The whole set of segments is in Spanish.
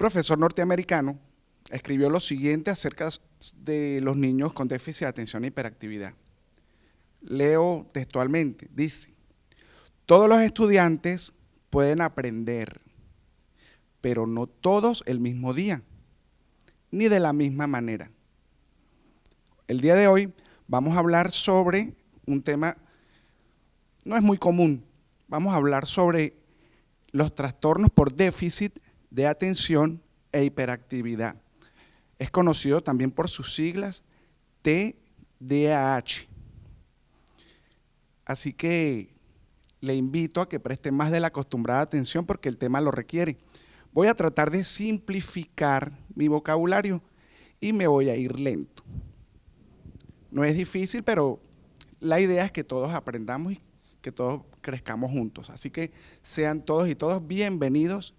profesor norteamericano escribió lo siguiente acerca de los niños con déficit de atención e hiperactividad. Leo textualmente, dice: todos los estudiantes pueden aprender, pero no todos el mismo día, ni de la misma manera. El día de hoy vamos a hablar sobre un tema, no es muy común, vamos a hablar sobre los trastornos por déficit de atención e hiperactividad. Es conocido también por sus siglas TDAH. Así que le invito a que preste más de la acostumbrada atención porque el tema lo requiere. Voy a tratar de simplificar mi vocabulario y me voy a ir lento. No es difícil, pero la idea es que todos aprendamos y que todos crezcamos juntos. Así que sean todos y todas bienvenidos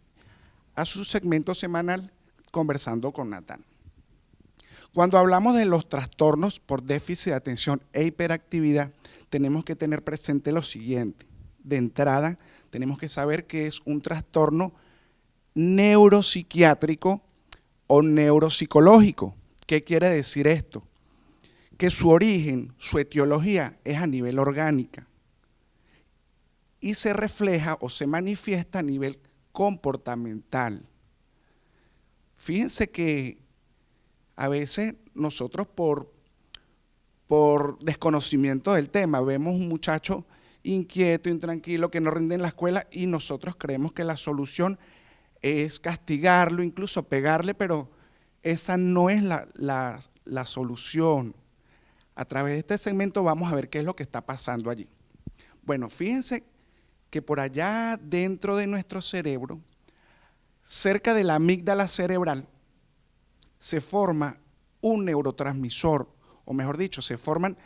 a su segmento semanal Conversando con Natán. Cuando hablamos de los trastornos por déficit de atención e hiperactividad, tenemos que tener presente lo siguiente. De entrada, tenemos que saber que es un trastorno neuropsiquiátrico o neuropsicológico. ¿Qué quiere decir esto? Que su origen, su etiología es a nivel orgánica y se refleja o se manifiesta a nivel comportamental. Fíjense que a veces nosotros por desconocimiento del tema vemos un muchacho inquieto, intranquilo, que no rinde en la escuela y nosotros creemos que la solución es castigarlo, incluso pegarle, pero esa no es la solución. A través de este segmento vamos a ver qué es lo que está pasando allí. Bueno, fíjense que por allá dentro de nuestro cerebro, cerca de la amígdala cerebral, se forma un neurotransmisor, o mejor dicho, se forman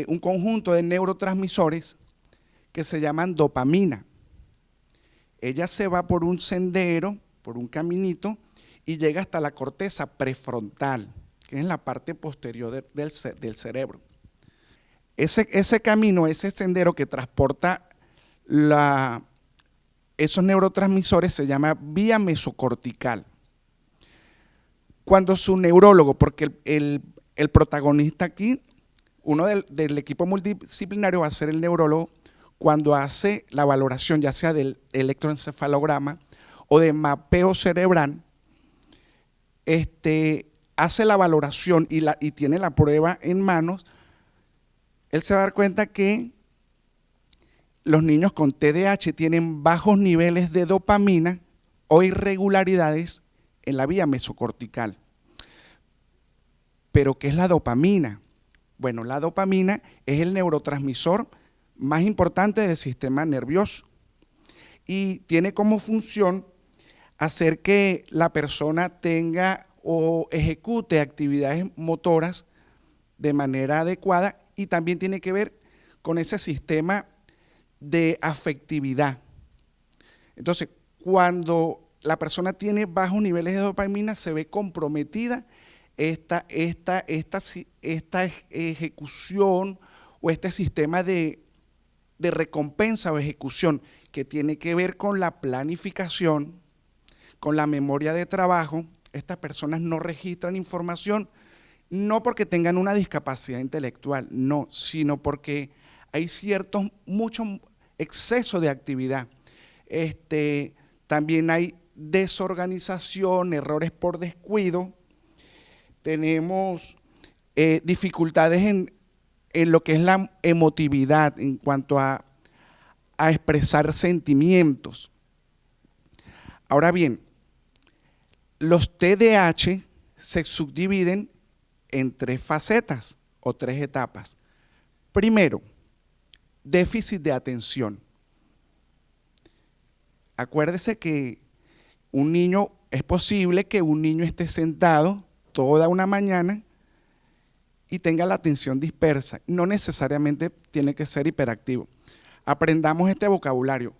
un conjunto de neurotransmisores que se llaman dopamina. Ella se va por un sendero, por un caminito, y llega hasta la corteza prefrontal, que es la parte posterior del cerebro. Ese camino, ese sendero que transporta esos neurotransmisores se llama vía mesocortical. Cuando su neurólogo, porque el protagonista aquí, uno del equipo multidisciplinario va a ser el neurólogo, cuando hace la valoración ya sea del electroencefalograma o de mapeo cerebral, hace la valoración y tiene la prueba en manos, él se va a dar cuenta que los niños con TDAH tienen bajos niveles de dopamina o irregularidades en la vía mesocortical. ¿Pero qué es la dopamina? Bueno, la dopamina es el neurotransmisor más importante del sistema nervioso y tiene como función hacer que la persona tenga o ejecute actividades motoras de manera adecuada y también tiene que ver con ese sistema de afectividad. Entonces, cuando la persona tiene bajos niveles de dopamina, se ve comprometida esta ejecución o este sistema de recompensa o ejecución que tiene que ver con la planificación, con la memoria de trabajo. Estas personas no registran información, no porque tengan una discapacidad intelectual, no, sino porque hay mucho exceso de actividad. También hay desorganización, errores por descuido, tenemos dificultades en lo que es la emotividad en cuanto a expresar sentimientos. Ahora bien, los TDAH se subdividen en 3 facetas o 3 etapas. Primero, déficit de atención. Acuérdese que es posible que un niño esté sentado toda una mañana y tenga la atención dispersa. No necesariamente tiene que ser hiperactivo. Aprendamos este vocabulario.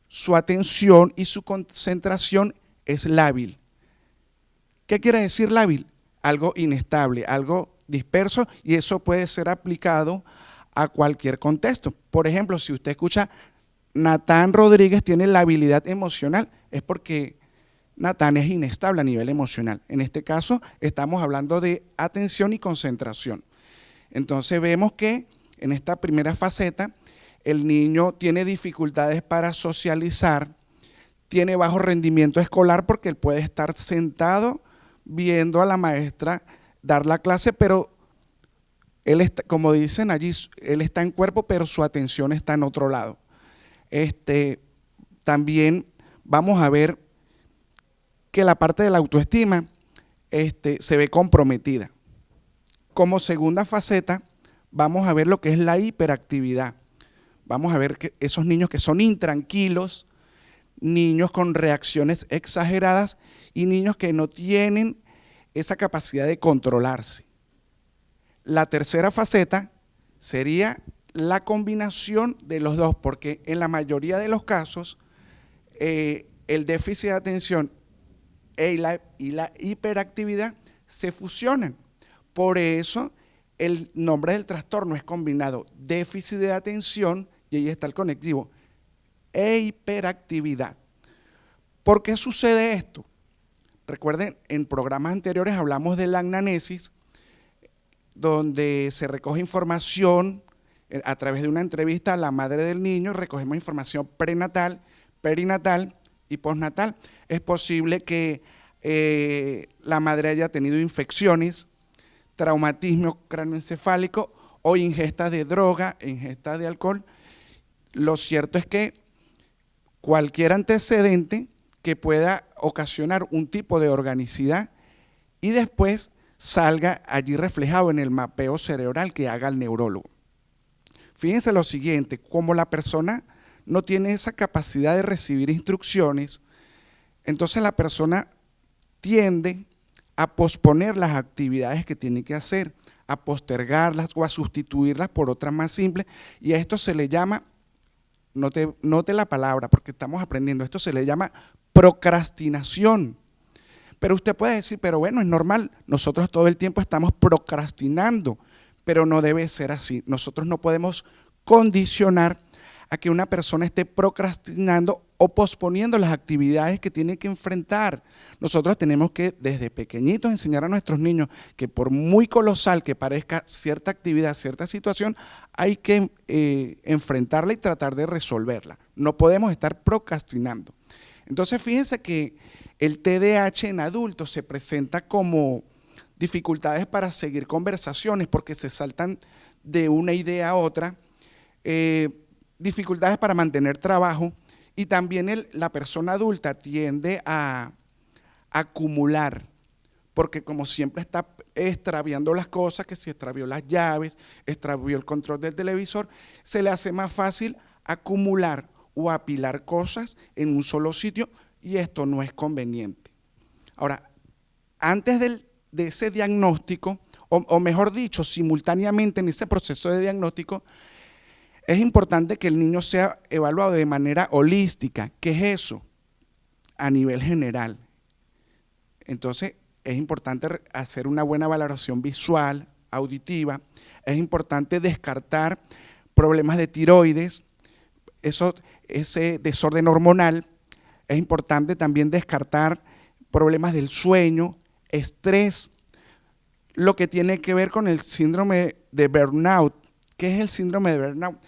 Su atención y su concentración es lábil. ¿Qué quiere decir lábil? Algo inestable, algo disperso, y eso puede ser aplicado a cualquier contexto. Por ejemplo, si usted escucha Natán Rodríguez tiene la habilidad emocional, es porque Natán es inestable a nivel emocional. En este caso estamos hablando de atención y concentración. Entonces vemos que en esta primera faceta el niño tiene dificultades para socializar, tiene bajo rendimiento escolar porque él puede estar sentado viendo a la maestra dar la clase, pero él está, como dicen allí, él está en cuerpo, pero su atención está en otro lado. También vamos a ver que la parte de la autoestima se ve comprometida. Como segunda faceta, vamos a ver lo que es la hiperactividad. Vamos a ver que esos niños que son intranquilos, niños con reacciones exageradas y niños que no tienen esa capacidad de controlarse. La tercera faceta sería la combinación de los dos, porque en la mayoría de los casos el déficit de atención y la hiperactividad se fusionan. Por eso el nombre del trastorno es combinado, déficit de atención, y ahí está el conectivo, e hiperactividad. ¿Por qué sucede esto? Recuerden, en programas anteriores hablamos de la anamnesis, donde se recoge información a través de una entrevista a la madre del niño, recogemos información prenatal, perinatal y postnatal. Es posible que la madre haya tenido infecciones, traumatismo cráneoencefálico o ingesta de droga, ingesta de alcohol. Lo cierto es que cualquier antecedente que pueda ocasionar un tipo de organicidad y después salga allí reflejado en el mapeo cerebral que haga el neurólogo. Fíjense lo siguiente, como la persona no tiene esa capacidad de recibir instrucciones, entonces la persona tiende a posponer las actividades que tiene que hacer, a postergarlas o a sustituirlas por otras más simples, y a esto se le llama, note la palabra porque estamos aprendiendo, esto se le llama procrastinación. Pero usted puede decir, pero bueno, es normal, nosotros todo el tiempo estamos procrastinando, pero no debe ser así. Nosotros no podemos condicionar a que una persona esté procrastinando o posponiendo las actividades que tiene que enfrentar. Nosotros tenemos que desde pequeñitos enseñar a nuestros niños que por muy colosal que parezca cierta actividad, cierta situación, hay que enfrentarla y tratar de resolverla. No podemos estar procrastinando. Entonces fíjense que el TDAH en adultos se presenta como dificultades para seguir conversaciones porque se saltan de una idea a otra, dificultades para mantener trabajo, y también la persona adulta tiende a acumular, porque como siempre está extraviando las cosas, que si extravió las llaves, extravió el control del televisor, se le hace más fácil acumular o apilar cosas en un solo sitio, y esto no es conveniente. Ahora, antes de ese diagnóstico, o mejor dicho, simultáneamente en ese proceso de diagnóstico, es importante que el niño sea evaluado de manera holística. ¿Qué es eso? A nivel general. Entonces, es importante hacer una buena valoración visual, auditiva. Es importante descartar problemas de tiroides, ese desorden hormonal. Es importante también descartar problemas del sueño, estrés, lo que tiene que ver con el síndrome de burnout. ¿Qué es el síndrome de burnout?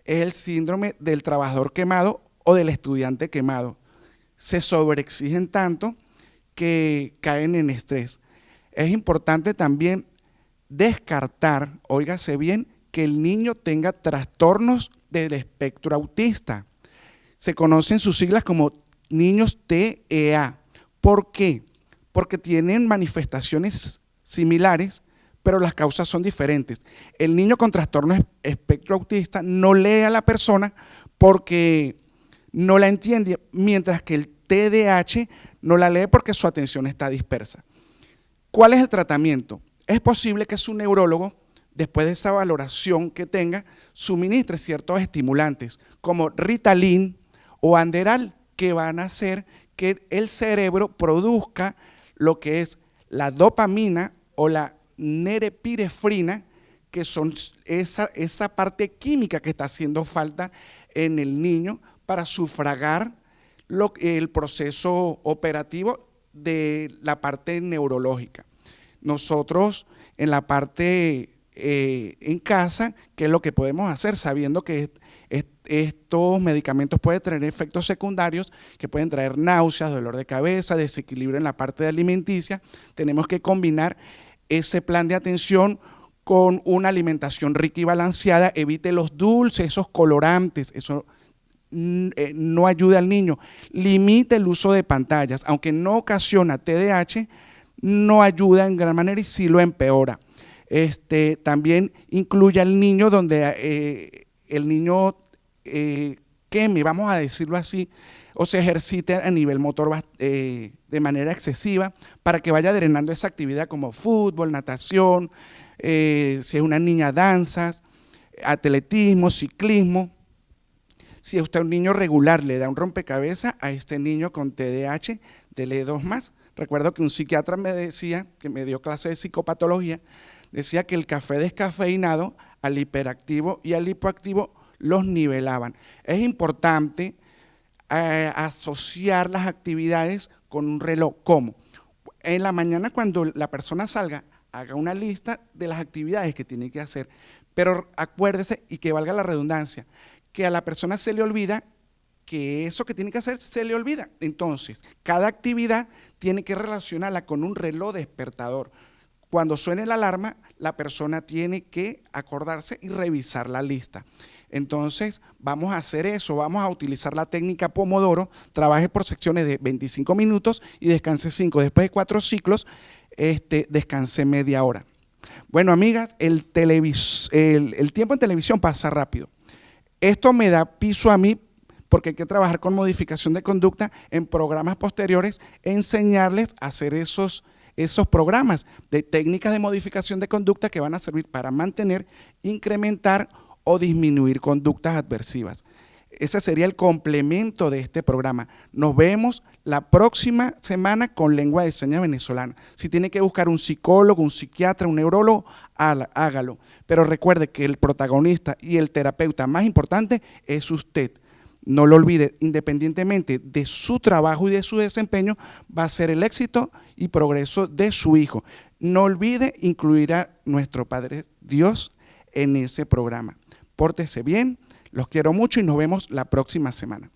Es el síndrome del trabajador quemado o del estudiante quemado. Se sobreexigen tanto que caen en estrés. Es importante también descartar, óigase bien, que el niño tenga trastornos del espectro autista. Se conocen sus siglas como niños TEA. ¿Por qué? Porque tienen manifestaciones similares, pero las causas son diferentes. El niño con trastorno espectro autista no lee a la persona porque no la entiende, mientras que el TDAH no la lee porque su atención está dispersa. ¿Cuál es el tratamiento? Es posible que su neurólogo, después de esa valoración que tenga, suministre ciertos estimulantes como Ritalin o Anderal, que van a hacer que el cerebro produzca lo que es la dopamina o la norepinefrina, que son esa parte química que está haciendo falta en el niño para sufragar el proceso operativo de la parte neurológica. Nosotros en la parte en casa, ¿qué es lo que podemos hacer? Sabiendo que estos medicamentos pueden tener efectos secundarios que pueden traer náuseas, dolor de cabeza, desequilibrio en la parte de alimenticia. Tenemos que combinar ese plan de atención con una alimentación rica y balanceada. Evite los dulces, esos colorantes, eso no ayuda al niño. Limite el uso de pantallas, aunque no ocasiona TDAH, no ayuda en gran manera y sí lo empeora. También incluye al niño donde el niño queme, vamos a decirlo así, o se ejercite a nivel motor de manera excesiva para que vaya drenando esa actividad como fútbol, natación, si es una niña, danzas, atletismo, ciclismo. Si a usted un niño regular le da un rompecabezas, a este niño con TDAH, dele 2 más. Recuerdo que un psiquiatra me decía, que me dio clase de psicopatología, decía que el café descafeinado al hiperactivo y al hipoactivo los nivelaban. Es importante asociar las actividades con un reloj. ¿Cómo? En la mañana cuando la persona salga, haga una lista de las actividades que tiene que hacer, pero acuérdese, y que valga la redundancia, que a la persona se le olvida que eso que tiene que hacer se le olvida. Entonces, cada actividad tiene que relacionarla con un reloj despertador. Cuando suene la alarma, la persona tiene que acordarse y revisar la lista. Entonces, vamos a hacer eso, vamos a utilizar la técnica Pomodoro, trabaje por secciones de 25 minutos y descanse 5. Después de 4 ciclos, descanse media hora. Bueno, amigas, el tiempo en televisión pasa rápido. Esto me da piso a mí porque hay que trabajar con modificación de conducta en programas posteriores, enseñarles a hacer esos programas de técnicas de modificación de conducta que van a servir para mantener, incrementar o disminuir conductas adversivas. Ese sería el complemento de este programa. Nos vemos la próxima semana con lengua de señas venezolana. Si tiene que buscar un psicólogo, un psiquiatra, un neurólogo, hágalo. Pero recuerde que el protagonista y el terapeuta más importante es usted. No lo olvide, independientemente de su trabajo y de su desempeño, va a ser el éxito y progreso de su hijo. No olvide incluir a nuestro Padre Dios en ese programa. Pórtese bien, los quiero mucho y nos vemos la próxima semana.